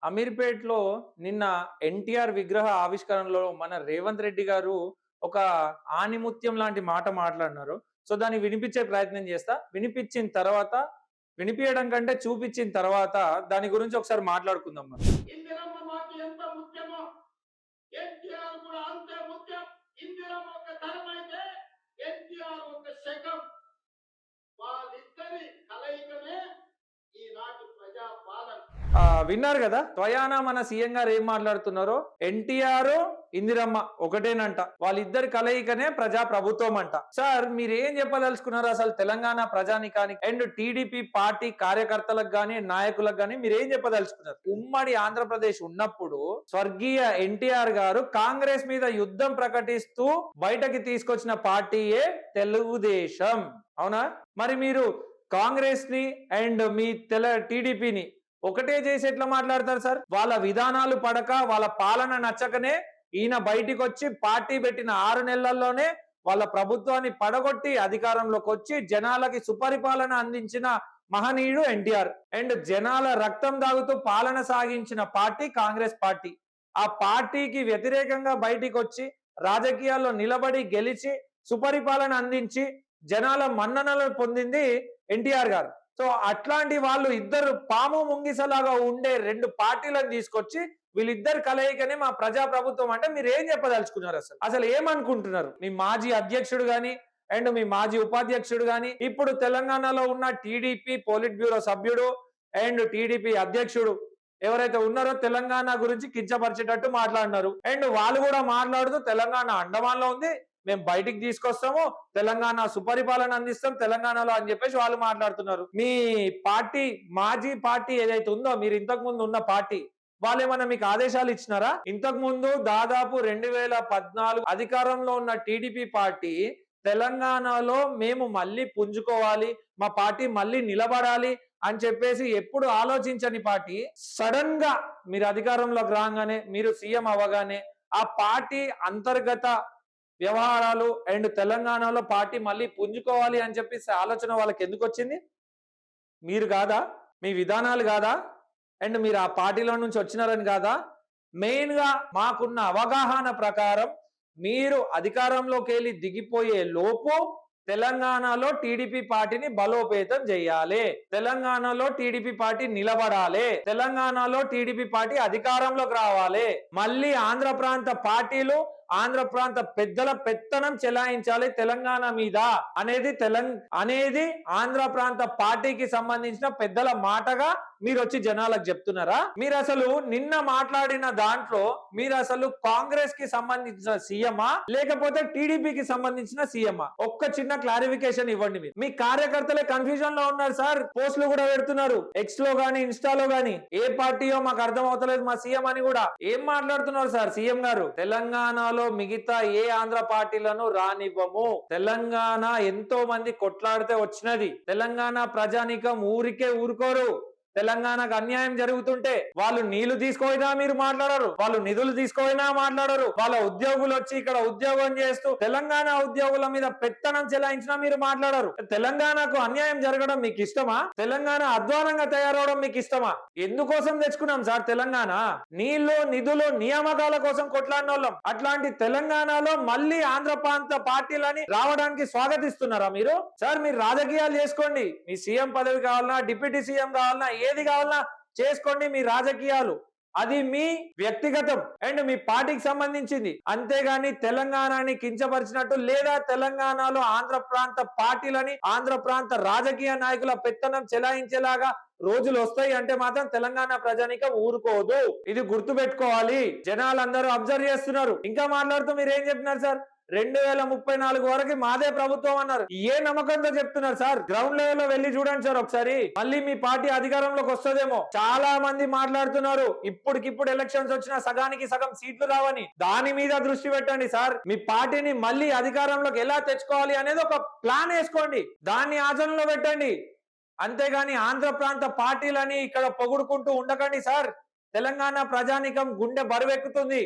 అమీర్పేట్‌లో నిన్న ఎన్టీఆర్ విగ్రహ ఆవిష్కరణలో మన రేవంత్ రెడ్డి గారు ఒక ఆణిముత్యం లాంటి మాట మాట్లాడినారు. సో, దాన్ని వినిపించే ప్రయత్నం చేస్తా. వినిపించిన తర్వాత వినిపియడం కంటే చూపించిన తర్వాత దాని గురించి ఒకసారి మాట్లాడుకుందాం మనం. ఇందిరమ్మ మాకు ఎంత ముఖ్యమో ఎన్టీఆర్ కూడా అంతే ముఖ్యం. ఇందిరమ్మ ఒక తరం అయితే ఎన్టీఆర్ ఒక శకం. వాళ్ళిద్దరి కలయికనే ఈనాటి ప్రజా పాలన. విన్నారు కదా స్వయానా మన సీఎం గారు ఏం మాట్లాడుతున్నారో. ఎన్టీఆర్ ఇందిరమ్మ ఒకటేనంట, వాళ్ళిద్దరి కలయికనే ప్రజా ప్రభుత్వం అంట. సార్ మీరు ఏం చెప్పదలుచుకున్నారు అసలు తెలంగాణ ప్రజానికానికి అండ్ టీడీపీ పార్టీ కార్యకర్తలకు గాని నాయకులకు గాని మీరు ఏం చెప్పదలుచుకున్నారు? ఉమ్మడి ఆంధ్రప్రదేశ్ ఉన్నప్పుడు స్వర్గీయ ఎన్టీఆర్ గారు కాంగ్రెస్ మీద యుద్ధం ప్రకటిస్తూ బయటకి తీసుకొచ్చిన పార్టీయే తెలుగుదేశం, అవునా? మరి మీరు కాంగ్రెస్ ని అండ్ మీ టీడీపీని ఒకటే చేసి ఎట్లా మాట్లాడతారు సార్? వాళ్ళ విధానాలు పడక వాళ్ళ పాలన నచ్చకనే ఈయన బయటికి వచ్చి పార్టీ పెట్టిన 6 నెలల్లోనే వాళ్ళ ప్రభుత్వాన్ని పడగొట్టి అధికారంలోకి వచ్చి జనాలకి సుపరిపాలన అందించిన మహనీయుడు ఎన్టీఆర్. అండ్ జనాల రక్తం దాగుతూ పాలన సాగించిన పార్టీ కాంగ్రెస్ పార్టీ. ఆ పార్టీకి వ్యతిరేకంగా బయటికి వచ్చి రాజకీయాల్లో నిలబడి గెలిచి సుపరిపాలన అందించి జనాల మన్ననలు పొందింది ఎన్టీఆర్ గారు. సో అట్లాంటి వాళ్ళు ఇద్దరు పాము ముంగిసలాగా ఉండే 2 పార్టీలను తీసుకొచ్చి వీళ్ళిద్దరు కలయికనే మా ప్రజా ప్రభుత్వం అంటే మీరు ఏం చెప్పదలుచుకున్నారు? అసలు ఏమనుకుంటున్నారు? మీ మాజీ అధ్యక్షుడు గాని అండ్ మీ మాజీ ఉపాధ్యక్షుడు గాని ఇప్పుడు తెలంగాణలో ఉన్న టీడీపీ పోలిట్ బ్యూరో సభ్యుడు అండ్ టీడీపీ అధ్యక్షుడు ఎవరైతే ఉన్నారో తెలంగాణ గురించి కించపరిచేటట్టు మాట్లాడినారు. అండ్ వాళ్ళు కూడా మాట్లాడుతూ తెలంగాణ అండమాన్ లో ఉంది, మేము బయటికి తీసుకొస్తాము, తెలంగాణ సుపరిపాలన అందిస్తాం తెలంగాణలో అని చెప్పేసి వాళ్ళు మాట్లాడుతున్నారు. మీ పార్టీ మాజీ పార్టీ ఏదైతే ఉందో మీరు ఇంతకు ముందు ఉన్న పార్టీ వాళ్ళు ఏమన్నా మీకు ఆదేశాలు ఇచ్చినారా? ఇంతకు ముందు దాదాపు 2014 అధికారంలో ఉన్న టీడీపీ పార్టీ తెలంగాణలో మేము మళ్ళీ పుంజుకోవాలి, మా పార్టీ మళ్ళీ నిలబడాలి అని చెప్పేసి ఎప్పుడు ఆలోచించని పార్టీ సడన్ గా మీరు అధికారంలోకి రాగానే మీరు సీఎం అవ్వగానే ఆ పార్టీ అంతర్గత వ్యవహారాలు అండ్ తెలంగాణలో పార్టీ మళ్ళీ పుంజుకోవాలి అని చెప్పేసి ఆలోచన వాళ్ళకి ఎందుకు వచ్చింది? మీరు కాదా? మీ విధానాలు కాదా? అండ్ మీరు ఆ పార్టీలో నుంచి వచ్చినారని కాదా? మెయిన్ గా మాకున్న అవగాహన ప్రకారం మీరు అధికారంలోకి వెళ్ళి దిగిపోయే లోపు తెలంగాణలో టీడీపీ పార్టీని బలోపేతం చేయాలి, తెలంగాణలో టీడీపీ పార్టీ నిలబడాలి, తెలంగాణలో టీడీపీ పార్టీ అధికారంలోకి రావాలి, మళ్ళీ ఆంధ్ర ప్రాంత పార్టీలు ఆంధ్ర ప్రాంత పెద్దల పెత్తనం చెలాయించాలి తెలంగాణ మీద అనేది ఆంధ్ర ప్రాంత పార్టీకి సంబంధించిన పెద్దల మాటగా మీరు వచ్చి జనాలకు చెప్తున్నారా? మీరు అసలు నిన్న మాట్లాడిన దాంట్లో మీరు అసలు కాంగ్రెస్ కి సంబంధించిన సీఎమా లేకపోతే టీడీపీకి సంబంధించిన సీఎమా? ఒక్క చిన్న క్లారిఫికేషన్ ఇవ్వండి. మీరు మీ కార్యకర్తలే కన్ఫ్యూజన్ లో ఉన్నారు సార్. పోస్టులు కూడా పెడుతున్నారు ఎక్స్ లో గానీ ఇన్స్టాలో గానీ, ఏ పార్టీయో మాకు అర్థం అవుతలేదు మా సీఎం అని కూడా. ఏం మాట్లాడుతున్నారు సార్ సీఎం గారు? తెలంగాణలో మిగతా ఏ ఆంధ్ర పార్టీలను రానివ్వము, తెలంగాణ ఎంతో మంది కొట్లాడితే వచ్చినది, తెలంగాణ ప్రజానీకం ఊరికే ఊరుకోరు. తెలంగాణకు అన్యాయం జరుగుతుంటే వాళ్ళు నీళ్లు తీసుకోయినా మీరు మాట్లాడరు, వాళ్ళు నిధులు తీసుకోయినా మాట్లాడరు, వాళ్ళ ఉద్యోగులు వచ్చి ఇక్కడ ఉద్యోగం చేస్తూ తెలంగాణ ఉద్యోగుల మీద పెత్తనం చెలాయించినా మీరు మాట్లాడరు. తెలంగాణకు అన్యాయం జరగడం మీకు ఇష్టమా? తెలంగాణ అధ్వానంగా తయారవడం మీకు ఇష్టమా? ఎందుకోసం తెచ్చుకున్నాం సార్ తెలంగాణ? నీళ్లు నిధులు నియామకాల కోసం కొట్లాడిన వాళ్ళం. అట్లాంటి తెలంగాణలో మళ్ళీ ఆంధ్ర ప్రాంత పార్టీలని రావడానికి స్వాగతిస్తున్నారా మీరు? సార్ మీరు రాజకీయాలు చేసుకోండి, మీ సీఎం పదవి కావాలన్నా డిప్యూటీ సీఎం కావాలన్నా ఏది కావాలన్నా చేసుకోండి మీ రాజకీయాలు, అది మీ వ్యక్తిగతం అండ్ మీ పార్టీకి సంబంధించింది. అంతేగాని తెలంగాణని కించపరిచినట్టు లేదా తెలంగాణలో ఆంధ్ర ప్రాంత పార్టీలని ఆంధ్ర ప్రాంత రాజకీయ నాయకుల పెత్తనం చెలాయించేలాగా రోజులు వస్తాయి అంటే మాత్రం తెలంగాణ ప్రజానికం ఊరుకోదు. ఇది గుర్తు పెట్టుకోవాలి. జనాలందరూ అబ్జర్వ్ చేస్తున్నారు. ఇంకా మాట్లాడుతూ మీరు ఏం చెప్తున్నారు సార్? 2034 వరకు మాదే ప్రభుత్వం అన్నారు. ఏ నమ్మకంతో చెప్తున్నారు సార్? గ్రౌండ్ లెవెల్ లో వెళ్ళి చూడండి సార్ ఒకసారి. మళ్ళీ మీ పార్టీ అధికారంలోకి వస్తుందేమో. చాలా మంది మాట్లాడుతున్నారు ఇప్పటికిప్పుడు ఎలక్షన్స్ వచ్చినా సగానికి సగం సీట్లు రావని. దాని మీద దృష్టి పెట్టండి సార్. మీ పార్టీని మళ్ళీ అధికారంలోకి ఎలా తెచ్చుకోవాలి అనేది ఒక ప్లాన్ వేసుకోండి, దాన్ని ఆచరణలో పెట్టండి. అంతేగాని ఆంధ్ర ప్రాంత పార్టీలని ఇక్కడ పొగుడుకుంటూ ఉండకండి సార్. తెలంగాణ ప్రజానికం గుండె బరువెక్కుతుంది.